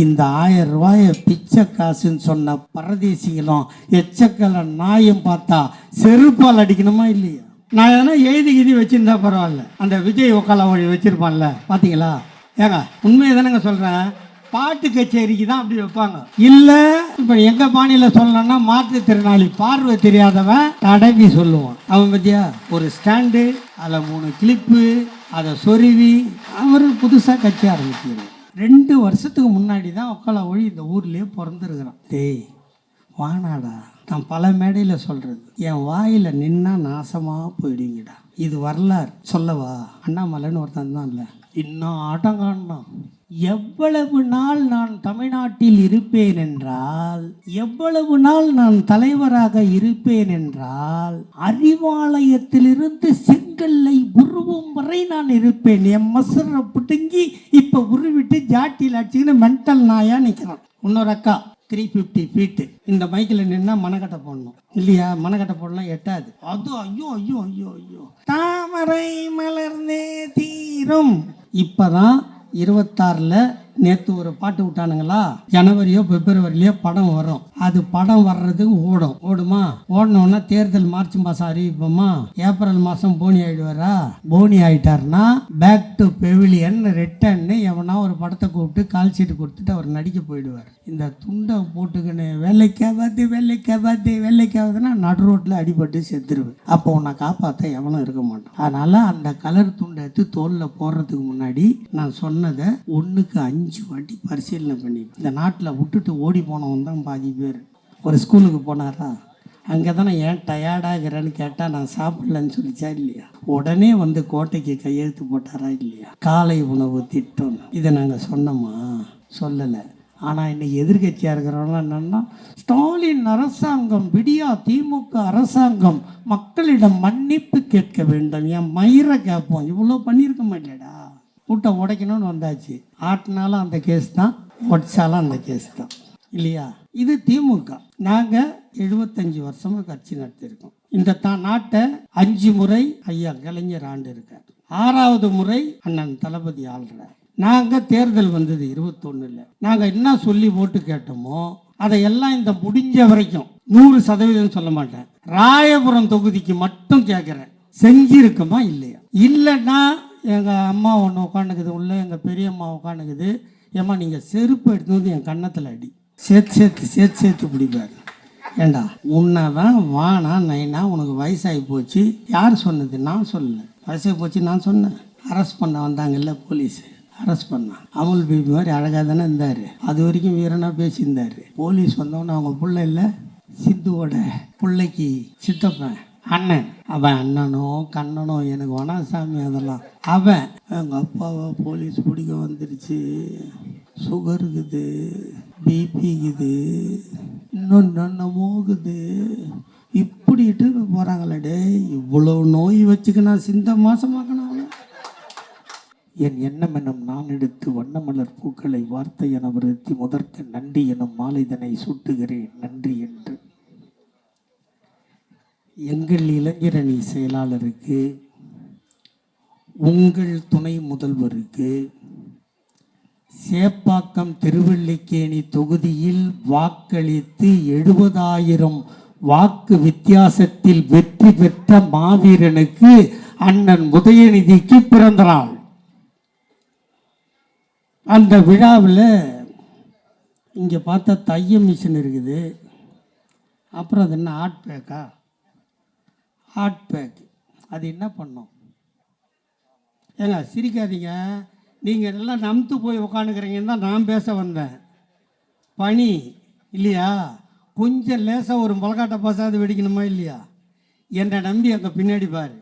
இந்த 1000 ரூபாய பிச்சை காசுன்னு சொன்ன பரதேசிகளும் எச்சக்கல நாயும் பார்த்தா செருப்பால் அடிக்கணுமா இல்லையா? நான் எதனா எழுதி வச்சிருந்தா பரவாயில்ல, அந்த விஜய் ஒக்கால வழி வச்சிருப்பான்ல பார்த்தீங்களா? ஏங்க உண்மையை தானேங்க சொல்கிறேன். பாட்டு கச்சேரிக்கு தான் அப்படி வைப்பாங்க. இல்லை இப்போ எங்கள் பாணியில் சொல்லணும்னா மாற்றுத்திறனாளி பார்வை தெரியாதவன் தடவி சொல்லுவான். அவன் பற்றியா ஒரு ஸ்டாண்டு, அதில் 3 கிளிப்பு, அதை சொருவி அவர் புதுசாக கட்சி ஆரம்பிக்கிறார். 2 வருஷத்துக்கு முன்னாடி தான் ஒக்கால ஒழி இந்த ஊர்லேயே பிறந்திருக்கிறான். டேய் வானாடா, நான் பல மேடையில் சொல்கிறது, என் வாயில் நின்னா நாசமாக போயிடுங்கடா. இது வரலாறு சொல்லவா? அண்ணாமலைன்னு ஒருத்தன் தான் இல்லை, இன்னும் ஆட்டங்கான்னா எவ்வளவு நாள் நான் தமிழ்நாட்டில் இருப்பேன் என்றால், எவ்வளவு நாள் நான் தலைவராக இருப்பேன் என்றால், அறிவாலயத்திலிருந்து செங்கல்லை உருவும் வரை நான் இருப்பேன். என் மசரை பிடுங்கி இப்போ உருவிட்டு ஜாட்டியில் அடிச்சுக்கின்னு மென்டல் நாயா நிற்கிறான். இன்னொரு அக்கா 350 ஃபீட்டு இந்த மைக்கில் நின்னா மனக்கட்டை போடணும் இல்லையா? மனக்கட்டை போடலாம் எட்டாது. அது ஐயோ ஐயோ ஐயோ ஐயோ, தாமரை மலர்ந்தே தீரும். இப்போதான் 26ல் நேற்று ஒரு பாட்டு விட்டானுங்களா, ஜனவரியோ பிப்ரவரிலையோ படம் வரும். அது படம் வர்றதுக்கு ஓடுமா? ஓடணுன்னா தேர்தல் மார்ச் மாதம் அறிவிப்போமா? ஏப்ரல் மாதம் போனி ஆகிடுவாரா? போனி ஆகிட்டார்னா பேக் டு பெவிலியன் ரிட்டர்ன்னு எவனா ஒரு படத்தை கூப்பிட்டு கால் சீட்டு கொடுத்துட்டு அவர் நடிக்க போயிடுவார். இந்த துண்டை போட்டுக்கின்னு வெள்ளைக்காவதுன்னா நடு ரோட்டில் அடிபட்டு செத்துருவேன். அப்போ உன்னை காப்பாற்ற எவனும் இருக்க மாட்டான். அதனால் அந்த கலர் துண்டை எடுத்து தோலில் போடுறதுக்கு முன்னாடி நான் சொன்னதை 1க்கு 5 வாட்டி பரிசீலனை பண்ணி, இந்த நாட்டில் விட்டுட்டு ஓடி போனவன் தான் பாதி பேர். ஒரு ஸ்கூலுக்கு போனாரா, அங்கே தானே ஏன் டயர்டாகிறேன்னு கேட்டால் நான் சாப்பிடலன்னு சொல்லிச்சா இல்லையா? உடனே வந்து கோட்டைக்கு கையெழுத்து போட்டாரா இல்லையா? காலை உணவு திட்டம் இதை நாங்கள் சொன்னோமா? சொல்லலை. ஆனால் இன்னைக்கு எதிர்கட்சியாக இருக்கிறவங்களாம் என்னன்னா, ஸ்டாலின் அரசாங்கம், விடியா திமுக அரசாங்கம் மக்களிடம் மன்னிப்பு கேட்க வேண்டும். என் மயிரை கேட்போம், இவ்வளோ பண்ணியிருக்க மாட்டேடா. கூட்டை உடைக்கணும்னு வந்தாச்சு, ஆட்டினாலும் அந்த கேஸ் தான், உடைச்சாலும் அந்த கேஸ் தான் இல்லையா? இது திமுக. நாங்கள் 75 வருஷமாக கட்சி நடத்தியிருக்கோம். இந்த நாட்டை 5 முறை ஐயா கலைஞர் ஆண்டு இருக்கார், 6வது முறை அண்ணன் தளபதி ஆள்றார். நாங்கள் தேர்தல் வந்தது 21ல், நாங்கள் என்ன சொல்லி ஓட்டு கேட்டோமோ அதையெல்லாம் இந்த முடிஞ்ச வரைக்கும் 100% சொல்ல மாட்டேன், ராயபுரம் தொகுதிக்கு மட்டும் கேட்குறேன், செஞ்சிருக்கோமா இல்லையா? இல்லைன்னா எங்கள் அம்மா ஒன்று உட்காந்துக்குது உள்ள, எங்கள் பெரியம்மா உட்காந்துக்குது, ஏம்மா நீங்கள் செருப்பு எடுத்து வந்து என் கன்னத்தில் அடி, சேர்த்து பிடிப்பாரு. ஏண்டா உன்னை தான் வானா நைனா, உனக்கு வயசாகி போச்சு. யார் சொன்னது? நான் சொல்லலை. வயசாகி போச்சு நான் சொன்னேன். அரெஸ்ட் பண்ண வந்தாங்கல்ல போலீஸு, அரெஸ்ட் பண்ணான். அமுல் பேபி மாதிரி அழகாக தானே இருந்தார், அது வரைக்கும் வீரனாக பேசியிருந்தார். போலீஸ் வந்தவொன்னே அவங்க பிள்ளை இல்லை, சித்துவோட பிள்ளைக்கு சித்தப்பன் அண்ணன், அவன் அண்ணனோ கண்ணனோ எனக்கு வேணா சாமி அதெல்லாம். அவன் எங்கள் அப்பாவை போலீஸ் பிடிக்க வந்துருச்சு, சுகர் இருக்குது, பிபி இருக்குது, இன்னொன்று என்னமோகுது, இப்படிட்டு போகிறாங்களே. இவ்வளோ நோய் வச்சுக்க நான் சிந்த மாசமாக்கணும். என் எண்ணம் எனும் நான் எடுத்து வண்ணமலர் பூக்களை வார்த்தை என வருத்தி முதற்க நன்றி எனும் மாலைதனை சூட்டுகிறேன் நன்றி என்று. எங்கள் இளைஞரணி செயலாளருக்கு, உங்கள் துணை முதல்வருக்கு, சேப்பாக்கம் திருவல்லிக்கேணி தொகுதியில் வாக்களித்து 70,000 வாக்கு வித்தியாசத்தில் வெற்றி பெற்ற மாவீரனுக்கு அண்ணன் உதயநிதிக்கு பிறந்த நாள். அந்த விழாவில் இங்கே பார்த்தா தைய மிஷின் இருக்குது, அப்புறம் அது என்ன ஹாட் பேக்கா? Hot pack. அது என்ன பண்ணோம்? ஏங்க சிரிக்காதீங்க, நீங்கள் எல்லாம் நம்பு போய் உட்காந்துக்கிறீங்கன்னு தான் நான் பேச வந்தேன். பனி இல்லையா? கொஞ்சம் லேசாக ஒரு முளக்காட்டை பாசாது வெடிக்கணுமா இல்லையா? என்னை நம்பி அங்கே பின்னாடி பாரு,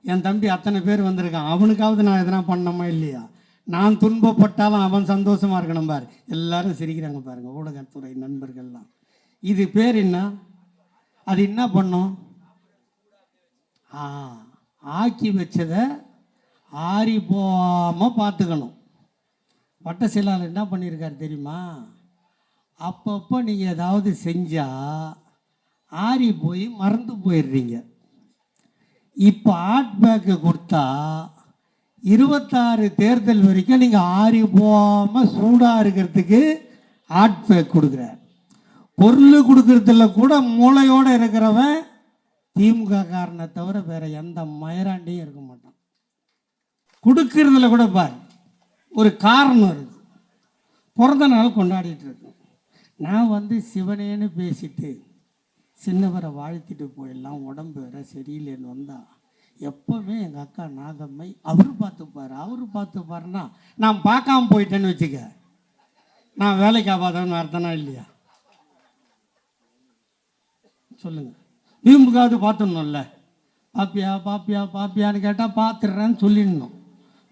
என் தம்பி அத்தனை பேர் வந்திருக்கான், அவனுக்காவது நான் எதனா பண்ணணுமா இல்லையா? நான் துன்பப்பட்டாலும் அவன் சந்தோஷமாக இருக்கணும் பாரு. எல்லாரும் சிரிக்கிறாங்க பாருங்கள், ஊடகத்துறை நண்பர்கள்லாம். இது பேர் என்ன? அது என்ன பண்ணும்? ஆக்கி வச்சதை ஆறி போகாமல் பார்த்துக்கணும். பட்ட செயலாளர் என்ன பண்ணியிருக்காரு தெரியுமா? அப்பப்போ நீங்கள் ஏதாவது செஞ்சால் ஆறி போய் மறந்து போயிடுறீங்க. இப்போ ஹாட் பேக்கு கொடுத்தா 26 தேர்தல் வரைக்கும் நீங்கள் ஆறி போகாமல் சூடாக இருக்கிறதுக்கு ஹார்ட் பேக் கொடுக்குறார். பொருள் கொடுக்கறதுல கூட மூளையோடு இருக்கிறவன் திமுக காரனை தவிர வேற எந்த மயராண்டியும் இருக்க மாட்டான். கொடுக்கறதுல கூட பார் ஒரு காரணம் இருக்கு. பிறந்த நாள் கொண்டாடிட்டு இருக்கோம். நான் வந்து சிவனேன்னு பேசிட்டு சின்னவரை வாழ்த்திட்டு போயிடலாம், உடம்பு வேற சரியில்லைன்னு வந்தா எப்பவுமே எங்கள் அக்கா நாகம்மை அவரு பார்த்துப்பாருன்னா நான் பார்க்காம போயிட்டேன்னு வச்சுக்க, நான் வேலைக்கு ஆகாதவன்னு அர்த்தனா இல்லையா சொல்லுங்க. வீம்புக்காவது பார்த்துடணும்ல. பாப்பியான்னு கேட்டால் பார்த்துடுறேன்னு சொல்லிடணும்.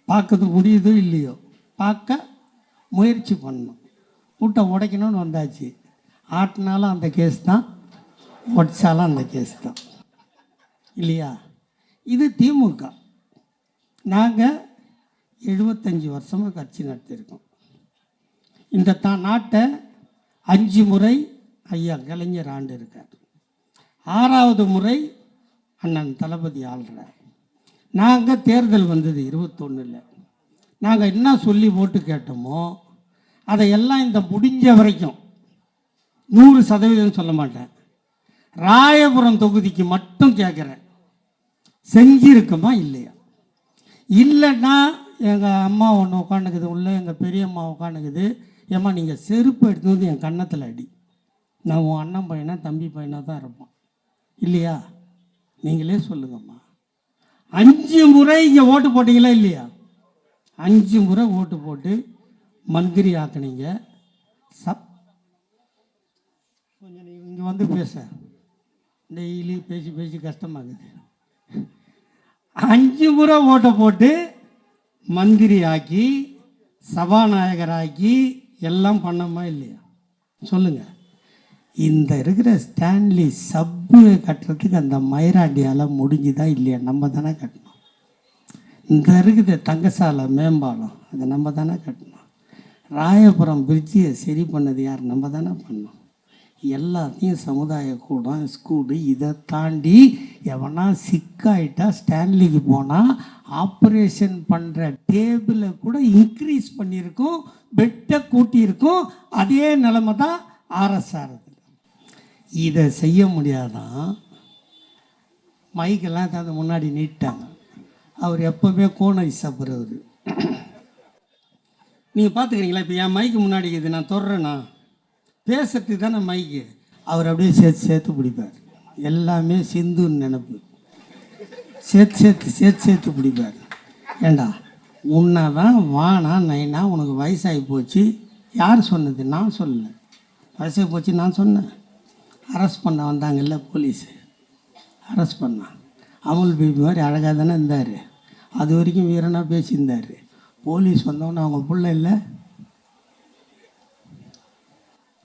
பார்க்கறது முடியுதோ இல்லையோ பார்க்க முயற்சி பண்ணணும். கூட்டை உடைக்கணும்னு வந்தாச்சு. ஆட்டினாலும் அந்த கேஸ் தான், உடைச்சாலும் அந்த கேஸ் தான் இல்லையா. இது திமுக. நாங்கள் 75 வருஷமாக கட்சி நடத்தியிருக்கோம். இந்த நாட்டை 5 முறை ஐயா கலைஞர் ஆண்டு இருக்கார். 6வது முறை அண்ணன் தளபதி ஆள்றார். நாங்கள் தேர்தல் வந்தது 21. நாங்கள் என்ன சொல்லி ஓட்டு கேட்டோமோ அதையெல்லாம் இந்த முடிஞ்ச வரைக்கும் 100% சொல்ல மாட்டேன், ராயபுரம் தொகுதிக்கு மட்டும் கேட்குறேன், செஞ்சிருக்குமா இல்லையா. இல்லைன்னா எங்கள் அம்மா ஒன்று உட்காந்துக்குது உள்ள, எங்கள் பெரியம்மா உட்காந்துக்குது, ஏம்மா நீங்கள் செருப்பு எடுத்து வந்து என் கன்னத்தில் அடி, நான் உன் அண்ணன் பையனா தம்பி பையனாக தான் இருப்பான் இல்லையா. நீங்களே சொல்லுங்கம்மா. 5 முறை இங்கே ஓட்டு போட்டிங்களா இல்லையா. 5 முறை ஓட்டு போட்டு மந்திரி ஆக்குனீங்க. கொஞ்சம் இங்கே வந்து பேச டெய்லி பேசி கஷ்டமாகுது. 5 முறை ஓட்டை போட்டு மந்திரி ஆக்கி சபாநாயகராக்கி எல்லாம் பண்ணோமா இல்லையா சொல்லுங்க. இந்த இருக்கிற ஸ்டான்லி சப்பு கட்டுறதுக்கு அந்த மயிராண்டியால் முடிஞ்சுதான் இல்லையா, நம்ம தானே கட்டணும். இந்த இருக்குது தங்கசாலை மேம்பாலம், அதை நம்ம தானே கட்டணும். ராயபுரம் பிரிட்ஜியை சரி பண்ணது யார், நம்ம தானே பண்ணோம். எல்லாத்தையும் சமுதாய கூடம் ஸ்கூலு இதை தாண்டி எவனா சிக்காயிட்டா ஸ்டான்லிக்கு போனால் ஆப்ரேஷன் பண்ணுற டேபிளை கூட இன்க்ரீஸ் பண்ணியிருக்கோம், பெட்டை கூட்டியிருக்கோம். அதே நிலைமை தான் ஆர்எஸ்ஆர். இதை செய்ய முடியாதான். மைக்கெல்லாம் தந்து முன்னாடி நீட்டாங்க. அவர் எப்போவுமே கோணை சாப்பிட்றவர். நீங்கள் பார்த்துக்கிறீங்களா, இப்போ என் மைக்கு முன்னாடி இது நான் தொடுறேன்னா பேசுறதுக்கு தானே மைக்கு. அவர் அப்படியே சேர்த்து பிடிப்பார். எல்லாமே சிந்துன்னு நினைப்பு. சேர்த்து பிடிப்பார். ஏண்டா உன்னை தான் வானா நைனா உனக்கு வயசாகி போச்சு. யார் சொன்னது? நான் சொல்லலை. வயசாகி போச்சு நான் சொன்னேன். அரெஸ்ட் பண்ண வந்தாங்கல்ல போலீஸு, அரெஸ்ட் பண்ணான். அமுல் பேபி மாதிரி அழகாக தானே இருந்தார். அது வரைக்கும் வீரனாக பேசியிருந்தார். போலீஸ் வந்தவொன்னே அவங்க பிள்ளை இல்லை,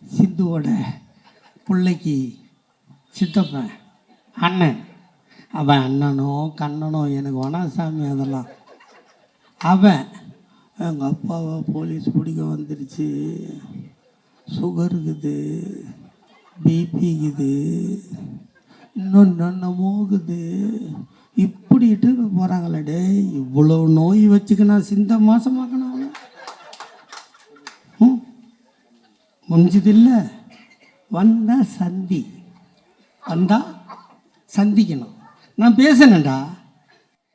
சிந்துவோட பிள்ளைக்கு சித்தப்பன் அண்ணன், அவன் அண்ணனோ கண்ணனோ எனக்கு வனாசாமி அதெல்லாம். அவன் எங்கள் அப்பாவை போலீஸ் பிடிக்க வந்துருச்சு, சுகர் இருக்குது, பிபிக்குது, இன்னொன்று என்னமோகுது, இப்படிட்டு போகிறாங்களே. டே இவ்வளோ நோய் வச்சுக்கணா சிந்த மாசமாக்கணும் முடிஞ்சதில்லை. வந்தால் சந்திக்கணும். நான் பேசினேன்டா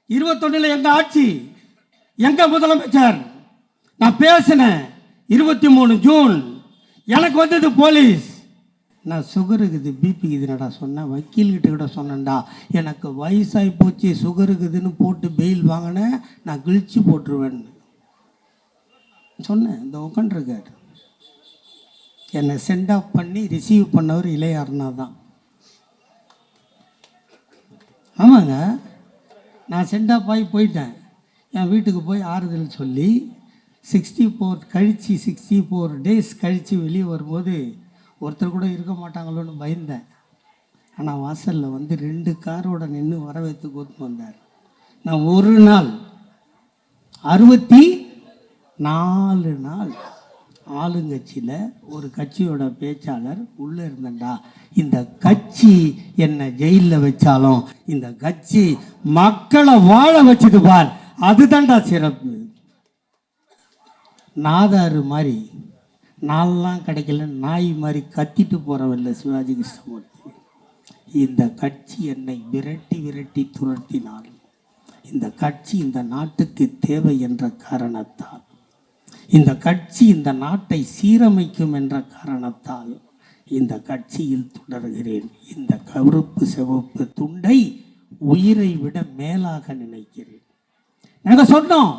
21 எங்கள் ஆட்சி, எங்கள் முதலமைச்சர். நான் பேசினேன் 23 ஜூன். எனக்கு வந்தது போலீஸ். நான் சுகர் இருக்குது பிபி இருக்குதுடா சொன்னேன். வக்கீல்கிட்ட கூட சொன்னேன்டா, எனக்கு வயசாகி போச்சு சுகர் இருக்குதுன்னு போட்டு பெயில் வாங்கினேன், நான் கிழிச்சு போட்டுருவேன்னு சொன்னேன். இந்த உட்காண்டிருக்காரு. என்னை சென்ட் ஆஃப் பண்ணி ரிசீவ் பண்ணவர் இளையாருனா தான். ஆமாங்க, நான் சென்ட் ஆஃப் ஆகி போயிட்டேன். என் வீட்டுக்கு போய் ஆறுதல் சொல்லி 64 டேஸ் கழித்து வெளியே வரும்போது ஒருத்தர் கூட இருக்க மாட்டாங்களோன்னு பயந்தேன். ஆனால் வாசலில் வந்து 2 காரோட நின்று வரவேற்று கூட்டு வந்தார். நான் ஒரு நாள் 64 நாள் ஆளுங்கட்சியில் ஒரு கட்சியோட பேச்சாளர் உள்ளே இருந்தேன்டா. இந்த கட்சி என்னை ஜெயிலில் வச்சாலும் இந்த கட்சி மக்களை வாழ வச்சுது பார், அதுதான்டா சிறப்பு. நாதாரு மாதிரி நாளெலாம் கிடைக்கல நாய் மாதிரி கத்திட்டு போகிறவல்ல சிவாஜி கிருஷ்ணமூர்த்தி. இந்த கட்சி என்னை விரட்டி விரட்டி துரத்தினாலும் இந்த கட்சி இந்த நாட்டுக்கு தேவை என்ற காரணத்தால், இந்த கட்சி இந்த நாட்டை சீரமைக்கும் என்ற காரணத்தால் இந்த கட்சியில் தொடர்கிறேன். இந்த கருப்பு சிவப்பு துண்டை உயிரை விட மேலாக நினைக்கிறேன். நாங்கள் சொன்னோம்,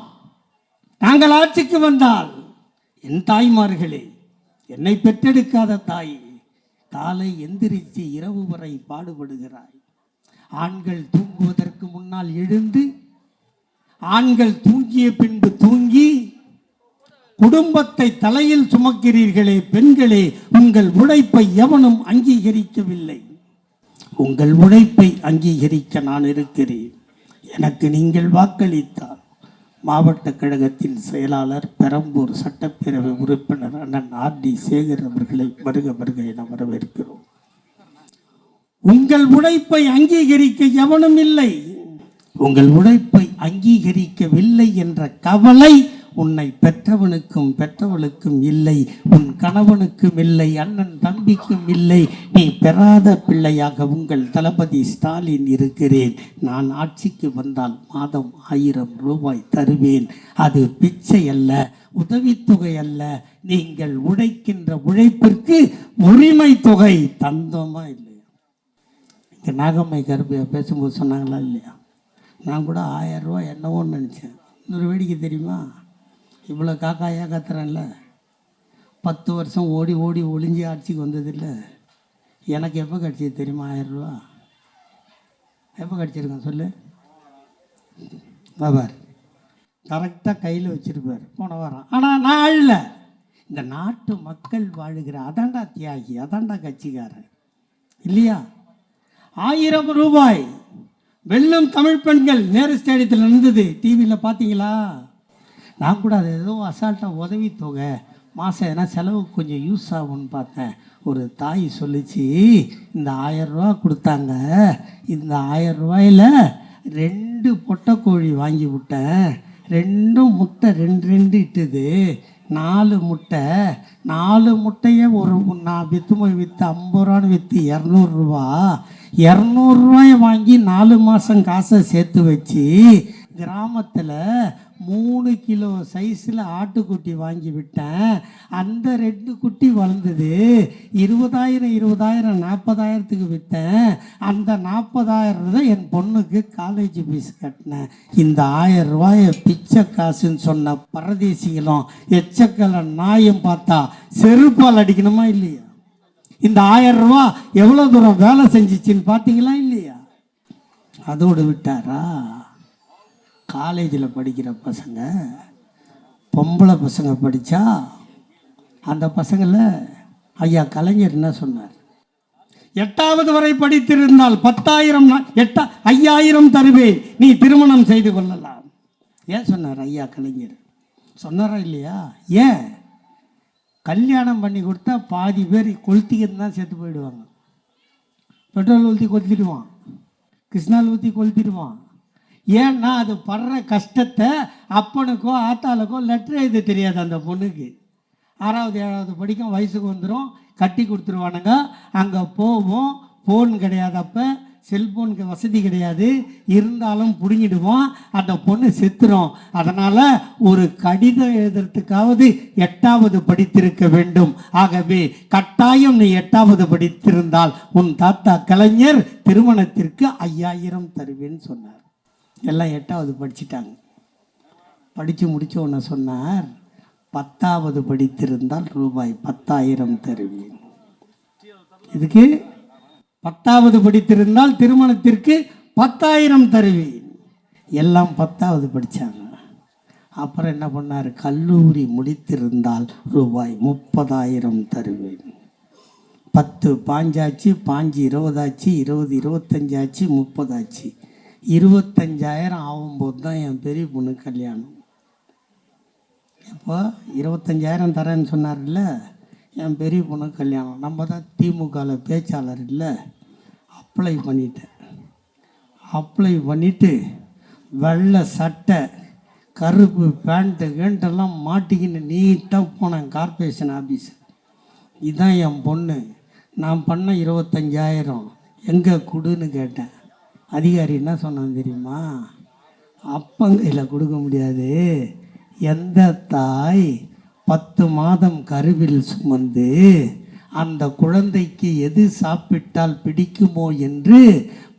நாங்கள் ஆட்சிக்கு வந்தால் என் தாய்மார்களே, என்னை பெற்றெடுக்காத தாய், காலை எந்திரிச்சு இரவு வரை பாடுபடுகிறாய். ஆண்கள் தூங்குவதற்கு முன்னால் எழுந்து, ஆண்கள் தூங்கிய பின்பு தூங்கி குடும்பத்தை தலையில் சுமக்கிறீர்களே பெண்களே, உங்கள் உழைப்பை எவனும் அங்கீகரிக்கவில்லை. உங்கள் உழைப்பை அங்கீகரிக்க நான் இருக்கிறேன். எனக்கு நீங்கள் வாக்களித்தால் மாவட்ட கழகத்தின் செயலாளர், பெரம்பூர் சட்டப்பேரவை உறுப்பினர் அண்ணன் ஆர்.டி. சேகர் அவர்களை வருக வருக என வரவேற்கிறோம். உங்கள் உழைப்பை அங்கீகரிக்க எவனும் இல்லை. உங்கள் உழைப்பை அங்கீகரிக்கவில்லை என்ற கவலை உன்னை பெற்றவனுக்கும் பெற்றவளுக்கும் இல்லை, உன் கணவனுக்கும் இல்லை, அண்ணன் தம்பிக்கும் இல்லை. நீ பெறாத பிள்ளையாக உங்கள் தளபதி ஸ்டாலின் இருக்கிறேன். நான் ஆட்சிக்கு வந்தால் மாதம் 1000 ரூபாய் தருவேன். அது பிச்சை அல்ல, உதவித்தொகை அல்ல, நீங்கள் உழைக்கின்ற உழைப்பிற்கு உரிமை தொகை. தந்தோமா இல்லையா? இங்கே நாகம்மை கருப்பையா பேசும்போது சொன்னாங்களா இல்லையா? நான் கூட 1000 ரூபாய் என்னவோன்னு நினச்சேன். இன்னொரு வேடிக்கை தெரியுமா? இவ்வளோ காக்காயா கத்துறேன்ல, 10 வருஷம் ஓடி ஓடி ஒளிஞ்சி ஆட்சிக்கு வந்ததில்லை. எனக்கு எப்போ கிடச்சிது தெரியுமா 1000 ரூபா? எப்போ கிடச்சிருக்கேன் சொல்லு பாபார்? கரெக்டாக கையில் வச்சுருப்பார் போன வாரம். ஆனால் நான் அழல. இந்த நாட்டு மக்கள் வாழுகிற அதாண்டா தியாகி, அதாண்டா கட்சிக்காரன் இல்லையா? 1000 ரூபாய் வெல்லும் தமிழ் பெண்கள் நேரு ஸ்டேடியத்தில் நடந்தது. டிவியில் பார்த்தீங்களா? நான் கூட அது ஏதோ அசால்ட்டாக உதவி தொகை மாதம் எதனா செலவுக்கு கொஞ்சம் யூஸ் ஆகும்னு பார்த்தேன். ஒரு தாய் சொல்லிச்சு, இந்த 1000 ரூபா கொடுத்தாங்க, இந்த 1000 ரூபாயில் 2 பொட்டைக்கோழி வாங்கி விட்டேன், 2 முட்டை 2 இட்டுது, 4 முட்டை, 4 முட்டையை நான் விற்று 50 ரூபான்னு விற்று 200 ரூபா, 200 ரூபாயை வாங்கி 4 மாதம் காசை சேர்த்து வச்சு கிராமத்தில் 3 கிலோ சைஸில் ஆட்டுக்குட்டி வாங்கி விட்டேன். அந்த 2 குட்டி வளர்ந்தது. 20,000 40,000த்துக்கு விற்றேன். அந்த 40,000 தான் என் பொண்ணுக்கு காலேஜ் ஃபீஸ் கட்டினேன். இந்த 1000 ரூபாயை பிச்சை காசுன்னு சொன்ன பரதேசிகளும் எச்சக்கலை நாயும் பார்த்தா செருப்பால் அடிக்கணுமா இல்லையா? இந்த 1000 ரூபா எவ்வளோ தூரம் வேலை செஞ்சிச்சின்னு பார்த்தீங்களா இல்லையா? அதோடு விட்டாரா? காலேஜில் படிக்கிற பசங்க, பொம்பளை பசங்க படித்தா அந்த பசங்களை ஐயா கலைஞர் என்ன சொன்னார்? 8வது வரை படித்திருந்தால் 5000 தருவேன், நீ திருமணம் செய்து கொள்ளலாம். ஏன் சொன்னார் ஐயா கலைஞர்? சொன்னாரா இல்லையா? ஏன்? கல்யாணம் பண்ணி கொடுத்தா பாதி பேர் கொளுத்திக்கிட்டு தான் செத்து போயிடுவாங்க. பெட்ரோல் ஊற்றி கொளுத்திடுவான், கிருஷ்ணால் ஊற்றி கொளுத்திடுவான். ஏன்னா அது படுற கஷ்டத்தை அப்பனுக்கோ ஆத்தாளுக்கோ லெட்டர் எழுத தெரியாது அந்த பொண்ணுக்கு. 6வது 7வது படிக்கும், வயசுக்கு வந்துடும், கட்டி கொடுத்துருவானுங்க. அங்கே போவோம், ஃபோன் கிடையாது, அப்போ செல்ஃபோனுக்கு வசதி கிடையாது, இருந்தாலும் பிடுங்கிடுவோம், அந்த பொண்ணு செத்துரும். அதனால் ஒரு கடிதம் எழுதுறதுக்காவது 8வது படித்திருக்க வேண்டும். ஆகவே கட்டாயம் நீ 8வது படித்திருந்தால் உன் தாத்தா கலைஞர் திருமணத்திற்கு 5000 தருவேன்னு சொன்னார். எல்லாம் 8வது படிச்சிட்டாங்க. படித்து முடித்த உடனே சொன்னார், 10வது படித்திருந்தால் ரூபாய் 10,000 தருவேன். இதுக்கு 10வது படித்திருந்தால் திருமணத்திற்கு 10,000 தருவேன். எல்லாம் 10வது படித்தாங்க. அப்புறம் என்ன பண்ணார்? கல்லூரி முடித்திருந்தால் ரூபாய் 30,000 தருவேன். 10 பாஞ்சாச்சு, 5 20 ஆச்சு, 20 25 ஆச்சு, 30 ஆச்சு. 25,000 ஆகும்போது தான் என் பெரிய பொண்ணு கல்யாணம். இப்போ 25,000 தரேன்னு சொன்னார்ல, என் பெரிய பொண்ணு கல்யாணம். நம்ம தான் திமுகவில் பேச்சாளர் இல்லை, அப்ளை பண்ணிட்டேன். அப்ளை பண்ணிவிட்டு வெள்ளை சட்டை, கருப்பு பேண்ட்டு கேண்டெல்லாம் மாட்டிக்கின்னு நீட்டாக போனேன் கார்பரேஷன் ஆஃபீஸு. இதுதான் என் பொண்ணு. நான் பண்ண 25,000 எங்கே கொடுன்னு கேட்டேன். அதிகாரி என்ன சொன்னான் தெரியுமா? அப்பங்கையில் கொடுக்க முடியாது. எந்த தாய் 10 மாதம் கருவில் சுமந்து அந்த குழந்தைக்கு எது சாப்பிட்டால் பிடிக்குமோ என்று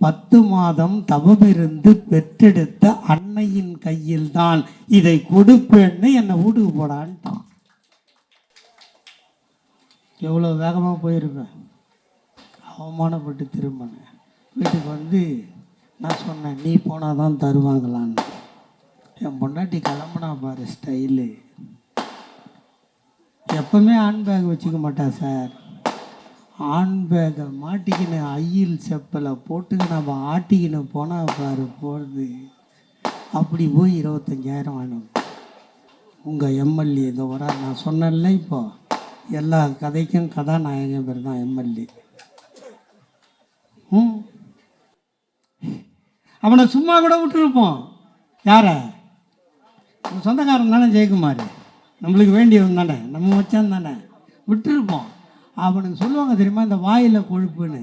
10 மாதம் தவமிருந்து பெற்றெடுத்த அன்னையின் கையில் தான் இதை கொடுப்பேன்னு என்னை வீட்டுக்கு போடான்ட்டான். எவ்வளோ வேகமாக போயிருப்பேன். அவமானப்பட்டு திரும்பினேன். வீட்டுக்கு வந்து நான் சொன்னேன், நீ போனால் தான் தருவாங்களான்னு. என் பொண்டாட்டி கிளம்புனா பாரு ஸ்டைலு. எப்பவுமே ஹேண்ட் பேக் வச்சுக்க மாட்டா சார். ஹேண்ட் பேக்கை மாட்டிக்கின்னு ஐயில் செப்பலை போட்டுக்கு நம்ம ஆட்டிக்கின்னு போனால் பாரு போகிறது. அப்படி போய் 25,000 வேணும். உங்கள் எம்எல்ஏ இதை வர நான் சொன்னேன்ல, இப்போ எல்லா கதைக்கும் கதாநாயகன் பேர் தான் எம்எல்ஏ. அவனை சும்மா கூட விட்டுருப்போம். யாரை? சொந்தக்காரன் தானே ஜெயக்குமார், நம்மளுக்கு வேண்டியவன் தானே, நம்ம மச்சான் தானே, விட்டுருப்போம். அவனுக்கு சொல்லுவாங்க தெரியுமா, இந்த வாயில் கொழுப்புன்னு.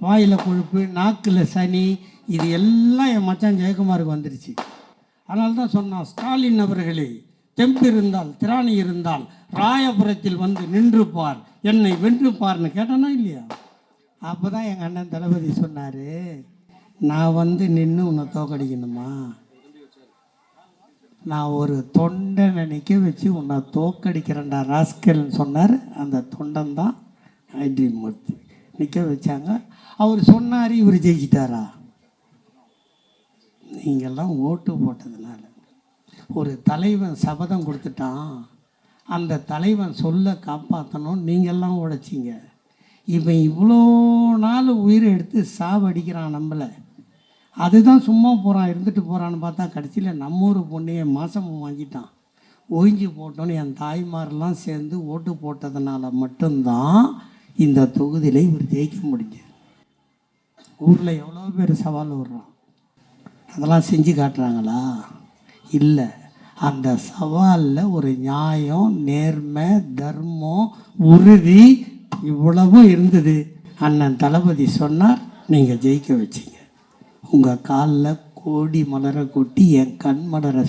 வாயில் கொழுப்பு, நாக்கில் சனி, இது எல்லாம் என் மச்சான் ஜெயக்குமாருக்கு வந்துருச்சு. அதனால தான் சொன்னான், ஸ்டாலின் அவர்களே, தெம்பு இருந்தால் திராணி இருந்தால் ராயபுரத்தில் வந்து நின்று பார், என்னை வென்று பார்னு கேட்டானா இல்லையா? அப்போ தான் எங்கள் அண்ணன் தளபதி சொன்னார், நான் வந்து நின்று உன்னை தோக்கடிக்கணுமா? நான் ஒரு தொண்டனை நிற்க வச்சு உன்னை தோக்கடிக்கிறேன்டா ராஸ்கல்னு சொன்னார். அந்த தொண்டன் தான் ஐடி மூர்த்தி. நிற்க வச்சாங்க. அவர் சொன்னார், இவர் ஜெயிச்சிட்டாரா? நீங்கள்லாம் ஓட்டு போட்டதுனால. ஒரு தலைவன் சபதம் கொடுத்துட்டான், அந்த தலைவன் சொல்ல காப்பாற்றணும், நீங்கள்லாம் உழைச்சிங்க. இவன் இவ்வளோ நாள் உயிரை எடுத்து சாவடிக்கிறான் நம்மளை. அதுதான் சும்மா போகிறான், இருந்துட்டு போகிறான்னு பார்த்தா கடைசியில் நம்ம ஊர் பொண்ணையை மாதமும் வாங்கிட்டான். ஒழிஞ்சு போட்டோன்னு என் தாய்மாரெல்லாம் சேர்ந்து ஓட்டு போட்டதுனால மட்டும்தான் இந்த தொகுதியில் இவர் ஜெயிக்க முடிஞ்சது. ஊரில் எவ்வளோ பேர் சவால் விடுறான், அதெல்லாம் செஞ்சு காட்டுறாங்களா? இல்லை. அந்த சவாலில் ஒரு நியாயம், நேர்மை, தர்மம், உறுதி இவ்வளவும் இருந்தது. அண்ணன் தளபதி சொன்னார், நீங்கள் ஜெயிக்க வச்சிங்க. உங்கள் காலில் கோடி மலரை கொட்டி என் கண் மலரை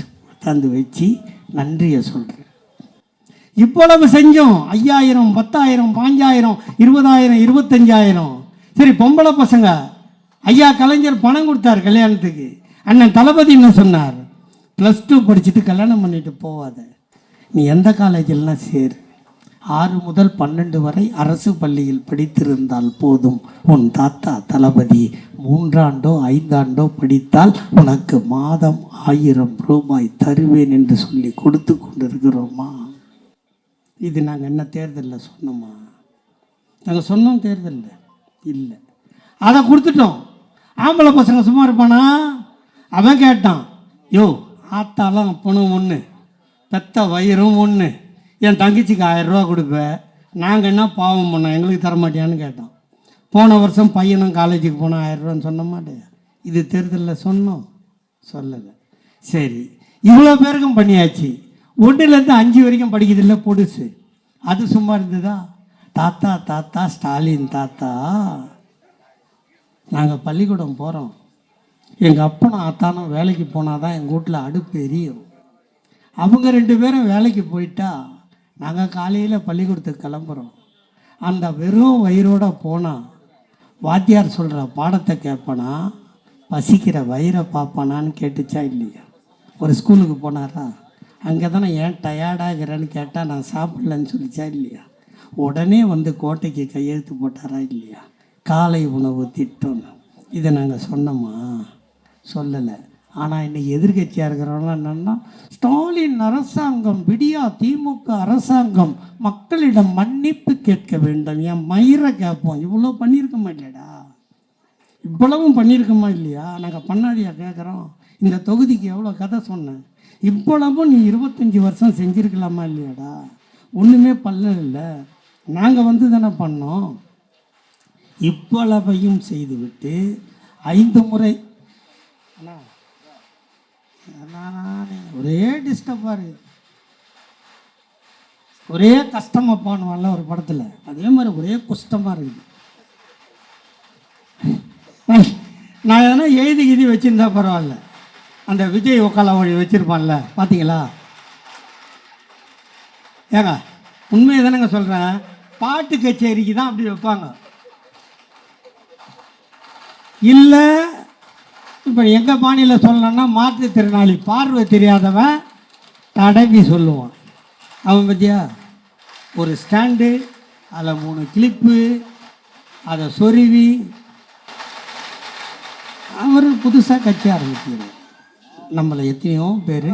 தந்து வச்சு நன்றியை சொல்கிறேன். இவ்வளவு செஞ்சோம். 5,000, 10,000, 5,000, 20,000, 25,000. சரி, பொம்பளை பசங்க ஐயா கலைஞர் பணம் கொடுத்தார் கல்யாணத்துக்கு. அண்ணன் தளபதி என்ன சொன்னார்? +2 படிச்சுட்டு கல்யாணம் பண்ணிட்டு போவாத, நீ எந்த காலேஜில்லாம் சேரு, 6 முதல் 12 வரை அரசு பள்ளியில் படித்திருந்தால் போதும், உன் தாத்தா தளபதி 3 ஆண்டோ 5 ஆண்டோ படித்தால் உனக்கு மாதம் 1000 ரூபாய் தருவேன் என்று சொல்லி கொடுத்து கொண்டிருக்கிறோமா? இது நாங்கள் என்ன தேர்தலில் சொன்னோமா? நாங்கள் சொன்னோம் தேர்தலில்? இல்லை. அதை கொடுத்துட்டோம். ஆம்பளை பசங்க சும்மா இருப்பானா? அவன் கேட்டான், யோ ஆத்தாலாம் அப்பனும் ஒன்று, பெத்த வயிறும் ஒன்று, என் தங்கச்சிக்கு 1000 ரூபா கொடுப்பேன், நாங்கள் என்ன பாவம் பண்ணோம், எங்களுக்கு தரமாட்டியான்னு கேட்டோம். போன வருஷம் பையனும் காலேஜுக்கு போனால் 1000 ரூபான்னு சொன்ன மாட்டேன். இது தேர்தலில் சொன்னோம்? சொல்லலை. சரி, இவ்வளோ பேருக்கும் பண்ணியாச்சு. 1லேருந்து 5 வரைக்கும் படிக்கிறதில்ல பொடுசு, அது சும்மா இருந்ததா? தாத்தா தாத்தா ஸ்டாலின் தாத்தா. நாங்கள் பள்ளிக்கூடம் போகிறோம், எங்கள் அப்பனும் அத்தானும் வேலைக்கு போனால் தான் எங்கள் வீட்டில் அடுப்பு எரியும். அவங்க 2 பேரும் வேலைக்கு போயிட்டா நாங்கள் காலையில் பள்ளிக்கூடத்துக்கு கிளம்புறோம். அந்த வெறும் வயிறோடு போனால் வாத்தியார் சொல்கிற பாடத்தை கேட்பானா, பசிக்கிற வயிறை பார்ப்பானான்னு கேட்டுச்சா இல்லையா? ஒரு ஸ்கூலுக்கு போனாரா, அங்கே தானே ஏன் டயர்டாகிறேன்னு கேட்டால் நான் சாப்பிட்லன்னு சொல்லிச்சா இல்லையா? உடனே வந்து கோட்டைக்கு கையெழுத்து போட்டாரா இல்லையா? காலை உணவு திட்டம். இதை நாங்கள் சொன்னோமா? சொல்லலை. ஆனால் இன்றைக்கி எதிர்கட்சியாக இருக்கிறவங்களாம் என்னென்னா, ஸ்டாலின் அரசாங்கம், விடியா திமுக அரசாங்கம் மக்களிடம் மன்னிப்பு கேட்க வேண்டும். என் மயிரை கேட்போம், இவ்வளோ பண்ணியிருக்கோமா இல்லைடா? இவ்வளவும் பண்ணியிருக்கோமா இல்லையா? நாங்கள் பண்ணாதியா கேட்குறோம். இந்த தொகுதிக்கு எவ்வளோ கதை சொன்னேன், இவ்வளவும் நீ 25 வருஷம் செஞ்சுருக்கலாமா இல்லையாடா? ஒன்றுமே பண்ணல. நாங்கள் வந்து தானே பண்ணோம். இவ்வளவையும் செய்துவிட்டு 5 முறை ஒரே டிஸ்டர்பாக இருக்குது, ஒரே கஷ்டமாப்பானுவான்ல ஒரு படத்தில், அதே மாதிரி ஒரே குஷ்டமாக இருக்குது. நான் எதனா எழுதி கிதி வச்சுருந்தா பரவாயில்ல, அந்த விஜய் ஒக்கால வழி வச்சுருப்பான்ல பார்த்தீங்களா? ஏங்க உண்மையை தானேங்க சொல்கிறேன், பாட்டு கச்சேரிக்கு தான் அப்படி வைப்பாங்க. இல்லை இப்போ எங்கள் பாணியில் சொல்லணும்னா மாற்றுத்திறனாளி பார்வை தெரியாதவன் தடவி சொல்லுவான். அவன் பற்றியா ஒரு ஸ்டாண்டு, அதில் 3 கிளிப்பு, அதை சொருவி அவர் புதுசாக கட்சி ஆரம்பிக்கிறார். நம்மளை எத்தனையோ பேர்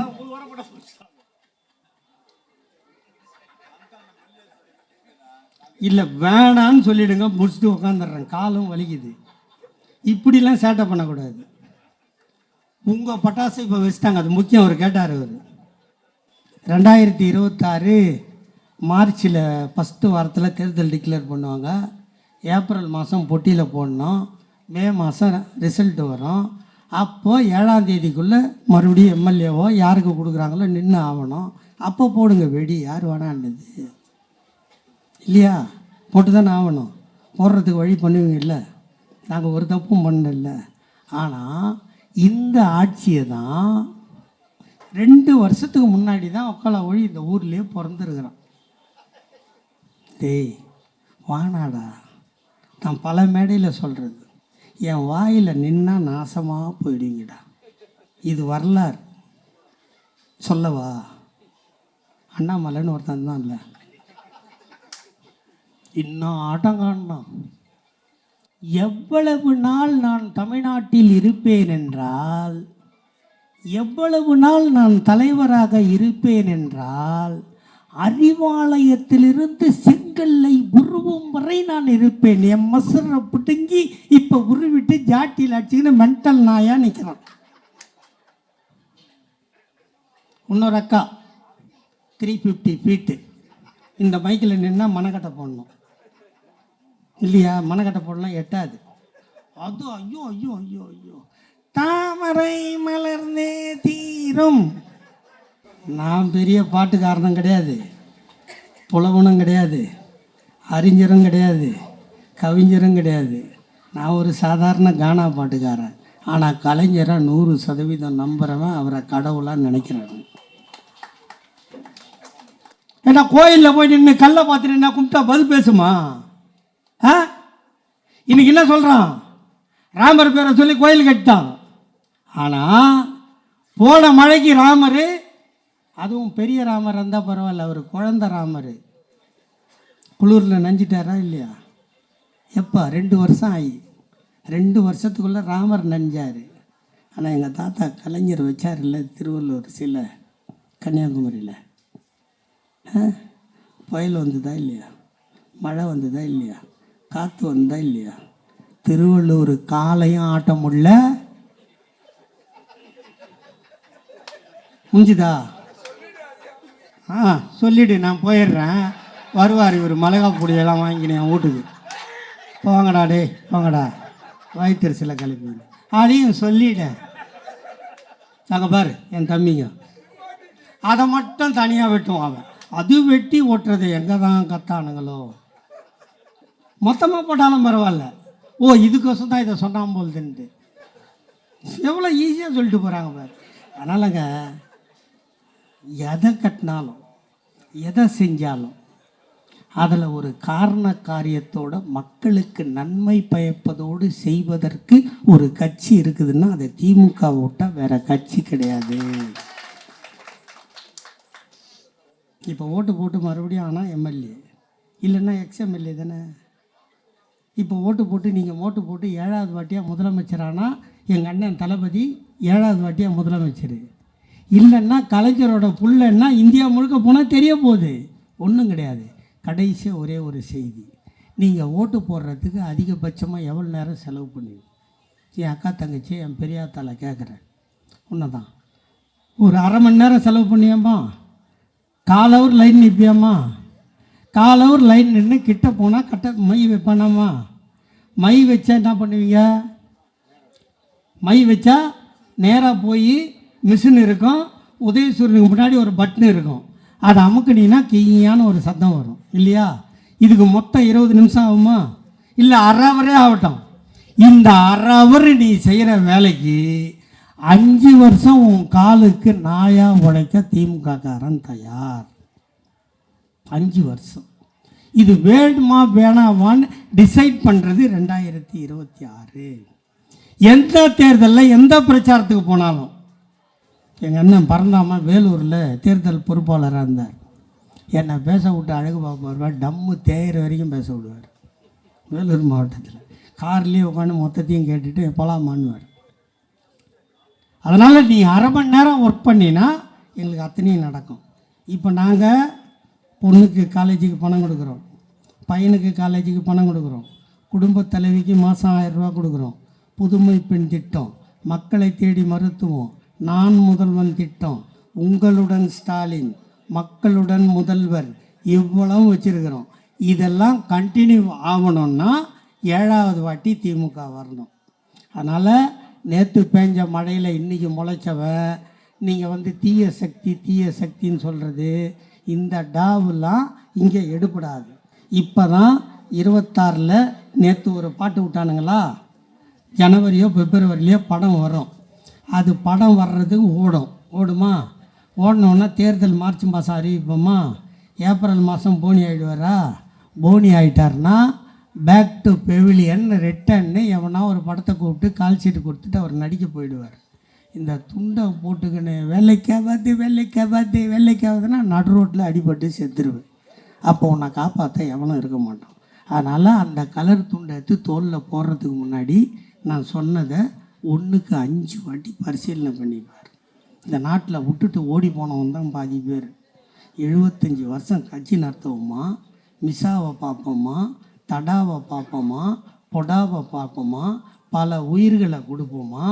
இல்லை வேணான்னு சொல்லிவிடுங்க, முடிச்சுட்டு உட்காந்துடுறேன், காலும் வலிக்குது. இப்படிலாம் சேட்டை பண்ணக்கூடாது. உங்கள் பட்டாசு இப்போ வச்சுட்டாங்க, அது முக்கியம். அவர் கேட்டார், அவர் 2026 மார்ச்சில் ஃபஸ்ட்டு வாரத்தில் தேர்தல் டிக்ளேர் பண்ணுவாங்க. ஏப்ரல் மாதம் பொட்டியில் போடணும், மே மாதம் ரிசல்ட்டு வரும். அப்போது 7ஆம் தேதிக்குள்ளே மறுபடியும் எம்எல்ஏவோ யாருக்கு கொடுக்குறாங்களோ நின்று ஆகணும். அப்போ போடுங்க வெடி, யார் வேணான்றது இல்லையா? போட்டு தானே ஆகணும். போடுறதுக்கு வழி பண்ணுவீங்க இல்லை, நாங்கள் ஒரு தப்பும் பண்ணல. ஆனால் இந்த ஆட்சியை தான் 2 வருஷத்துக்கு முன்னாடி தான் ஒக்கால ஒழி இந்த ஊர்லேயே பிறந்துருக்குறான். டேய் வானாடா, நான் பல மேடையில் சொல்கிறது, என் வாயில் நின்னா நாசமாக போயிடுங்கடா. இது வரலாறு. சொல்லவா? அண்ணாமலைன்னு ஒருத்தன் தான் இல்லை, இன்னும் ஆட்டம் காணணும். எவ்வளவு நாள் நான் தமிழ்நாட்டில் இருப்பேன் என்றால், எவ்வளவு நாள் நான் தலைவராக இருப்பேன் என்றால், அறிவாலயத்திலிருந்து செங்கல்லை உருவும் வரை நான் இருப்பேன். என் மசரை பிடுங்கி இப்போ உருவிட்டு ஜாட்டியில் அடிச்சுக்கின்னு மென்டல் நாயா நிற்கிறான். இன்னொரு அக்கா 350 ஃபீட்டு இந்த மைக்கில் நின்னா மனக்கட்டை போடணும் இல்லையா? மனக்கட்டை போடலாம், எட்டாது. அது ஐயோ ஐயோ ஐயோ ஐயோ, தாமரை மலர்ந்தே தீரும். நான் பெரிய பாட்டுக்காரனும் கிடையாது, புலவனும் கிடையாது, அறிஞரும் கிடையாது, கவிஞரும் கிடையாது. நான் ஒரு சாதாரண கானா பாட்டுக்காரன். ஆனால் கலைஞரை 100% நம்புகிறவன், அவரை கடவுளாக நினைக்கிறாங்க. ஏன்னா கோயிலில் போய் நின்று கல்லை பார்த்துட்டு என்ன கும்பிட்டா பதில் பேசுமா? இன்னைக்கு என்ன சொல்கிறான்? ராமர் பேரை சொல்லி கோயில் கட்டிட்டான். ஆனால் போன மழைக்கு ராமர், அதுவும் பெரிய ராமர் இருந்தால் பரவாயில்ல, அவர் குழந்த ராமர் குளூரில் நஞ்சிட்டாரா இல்லையா? எப்போ? 2 வருஷம் ஆகி, 2 வருஷத்துக்குள்ளே ராமர் நஞ்சார். ஆனால் எங்கள் தாத்தா கலைஞர் வச்சார் இல்லை திருவள்ளூர் சிலை கன்னியாகுமரியில். புயல் வந்ததா இல்லையா? மழை வந்ததா இல்லையா? காற்று வந்ததா இல்லையா? திருவள்ளூர் காலையும் ஆட்ட முடியல, முடிஞ்சுதா? சொல்லிவிடு, நான் போயிடுறேன். வருவார் இவர், மிளகா பொடியெல்லாம் வாங்கினேன் என் வீட்டுக்கு. போங்கடா டே போங்கடா, வயிற்றுல கிளப்பி அதையும் சொல்லிட்டேன். நாங்கள் பாரு என் தம்பிங்க அதை மட்டும் தனியாக வெட்டுவோம். அவன் அது வெட்டி ஓட்டுறது எங்கே தான் கத்தானுங்களோ. மொத்தமாக போட்டாலும் பரவாயில்ல. ஓ இதுக்கோசம் தான் இதை சொன்னான் போல்துன்ட்டு எவ்வளோ ஈஸியாக சொல்லிட்டு போகிறாங்க பாரு. அதனாலங்க எதை கட்டினாலும் எதை செஞ்சாலும் அதில் ஒரு காரண காரியத்தோட மக்களுக்கு நன்மை பயப்பதோடு செய்வதற்கு ஒரு கட்சி இருக்குதுன்னா அது திமுக விட்டால் வேற கட்சி கிடையாது. இப்போ ஓட்டு போட்டு மறுபடியும் ஆனால் எம்எல்ஏ இல்லைன்னா எக்ஸ்எம்எல்ஏ தானே. இப்போ ஓட்டு போட்டு நீங்கள் ஓட்டு போட்டு 7வது வாட்டியாக முதலமைச்சர் ஆனால் எங்கள் அண்ணன் தளபதி 7வது வாட்டியாக முதலமைச்சர். இல்லைன்னா கலைஞரோட புள்ளன்னா இந்தியா முழுக்க போனால் தெரிய போகுது. ஒன்றும் கிடையாது. கடைசியாக ஒரே ஒரு செய்தி, நீங்கள் ஓட்டு போடுறதுக்கு அதிகபட்சமாக எவ்வளோ நேரம் செலவு பண்ணுவீங்க? என் அக்கா தங்கச்சி என் பெரியாத்தால கேட்குறேன், உன்னை தான் ஒரு அரை மணி நேரம் செலவு பண்ணியாம்மா? 1/4 ஹவர் லைன் நிற்பியாம்மா? 1/4 ஹவர் லைன் நின்று கிட்ட போனால் கட்ட மை வைப்பானாம்மா? மை வச்சா என்ன பண்ணுவீங்க? மை வச்சா நேராக போய் மிஷின் இருக்கும், உதயசூரியனுக்கு முன்னாடி ஒரு பட்டன் இருக்கும். அதை அமுக்குனீங்கன்னா கீயான ஒரு சத்தம் வரும் இல்லையா? இதுக்கு மொத்தம் 20 நிமிஷம் ஆகுமா? இல்லை அரை ஹவரே ஆகட்டும். இந்த அரை ஹவர் நீ செய்கிற வேலைக்கு 5 வருஷம் உன் காலுக்கு நாயாக உழைக்க திமுககாரன் தயார். 5 வருஷம். இது வேணுமா வேணாமான்னு டிசைட் பண்ணுறது 2026. எந்த தேர்தலில் எந்த பிரச்சாரத்துக்கு போனாலும் எங்கள் அண்ணன் பரந்தாமல் வேலூரில் தேர்தல் பொறுப்பாளராக இருந்தார். என்னை பேச விட்டு அழகு பார்ப்பார், டம்மு தேயிற வரைக்கும் பேச விடுவார். வேலூர் மாவட்டத்தில் கார்லேயே உட்காந்து மொத்தத்தையும் கேட்டுட்டு போலாமான்னுவார். அதனால் நீ அரை மணி நேரம் ஒர்க் பண்ணினா எங்களுக்கு அத்தனையும் நடக்கும். இப்போ நாங்கள் பொண்ணுக்கு காலேஜுக்கு பணம் கொடுக்குறோம், பையனுக்கு காலேஜுக்கு பணம் கொடுக்குறோம், குடும்ப தலைவிக்கு மாதம் 1000 ரூபா கொடுக்குறோம், புதுமை பெண் திட்டம், மக்களை தேடி மருத்துவம், நான் முதல்வன் திட்டம், உங்களுடன் ஸ்டாலின், மக்களுடன் முதல்வர், இவ்வளவு வச்சுருக்கிறோம். இதெல்லாம் கண்டினியூ ஆகணும்னா 7வது வாட்டி திமுக வரணும். அதனால் நேற்று பேஞ்ச மழையில் இன்றைக்கி முளைச்சவன் நீங்கள் தீய சக்தின்னு சொல்கிறது, இந்த டாவெல்லாம் இங்கே எடுபடாது. இப்போ தான் 26ல் நேற்று ஒரு பாட்டு விட்டானுங்களா, ஜனவரியோ பிப்ரவரிலையோ படம் வரும். அது படம் வர்றதுக்கு ஓடுமா? ஓடணுன்னா தேர்தல் மார்ச் மாதம் அறிவிப்போமா? ஏப்ரல் மாதம் போனி ஆகிடுவாரா? போனி ஆகிட்டார்னா பேக் டு பெவிலியன் ரிட்டர்ன்னு எவனா ஒரு படத்தை கூப்பிட்டு கால் சீட்டு கொடுத்துட்டு அவர் நடிக்க போயிடுவார். இந்த துண்டை போட்டுக்கின்னு வெள்ளைக்காவதுன்னா நடு ரோட்டில் அடிபட்டு செத்துருவேன். அப்போ உன்னை காப்பாற்ற எவனும் இருக்க மாட்டான். அதனால் அந்த கலர் துண்டை எடுத்து தோலில் போடுறதுக்கு முன்னாடி நான் சொன்னதை 1க்கு 5 வாட்டி பரிசீலனை பண்ணிப்பார். இந்த நாட்டில் விட்டுட்டு ஓடி போனவன் தான் பாதி பேர். 75 வருஷம் கட்சி நடத்துவோமா, மிசாவை பார்ப்போமா, தடாவை பார்ப்போமா, பொடாவை பார்ப்போமா, பல உயிர்களை கொடுப்போமா,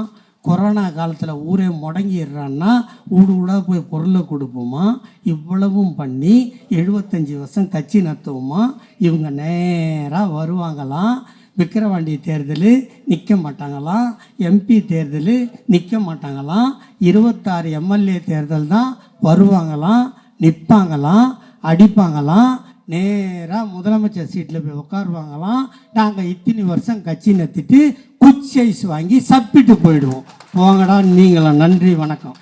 கொரோனா காலத்தில் ஊரே முடங்கிடுறான்னா ஊடாக போய் பொருளை கொடுப்போமா, இவ்வளவும் பண்ணி 75 வருஷம் கட்சி நடத்துவோமா? இவங்க நேராக வருவாங்களாம். விக்கிரவாண்டி தேர்தல் நிற்க மாட்டாங்களாம், எம்பி தேர்தல் நிற்க மாட்டாங்களாம், 26 எம்எல்ஏ தேர்தல் தான் வருவாங்களாம், நிற்பாங்களாம், அடிப்பாங்களாம், நேராக முதலமைச்சர் சீட்டில் போய் உட்காருவாங்களாம். நாங்கள் இத்தனை வருஷம் கட்சி நடத்திட்டு குச்சி ஐஸ் வாங்கி சப்பிட்டு போயிடுவோம். போங்கடா நீங்களா. நன்றி, வணக்கம்.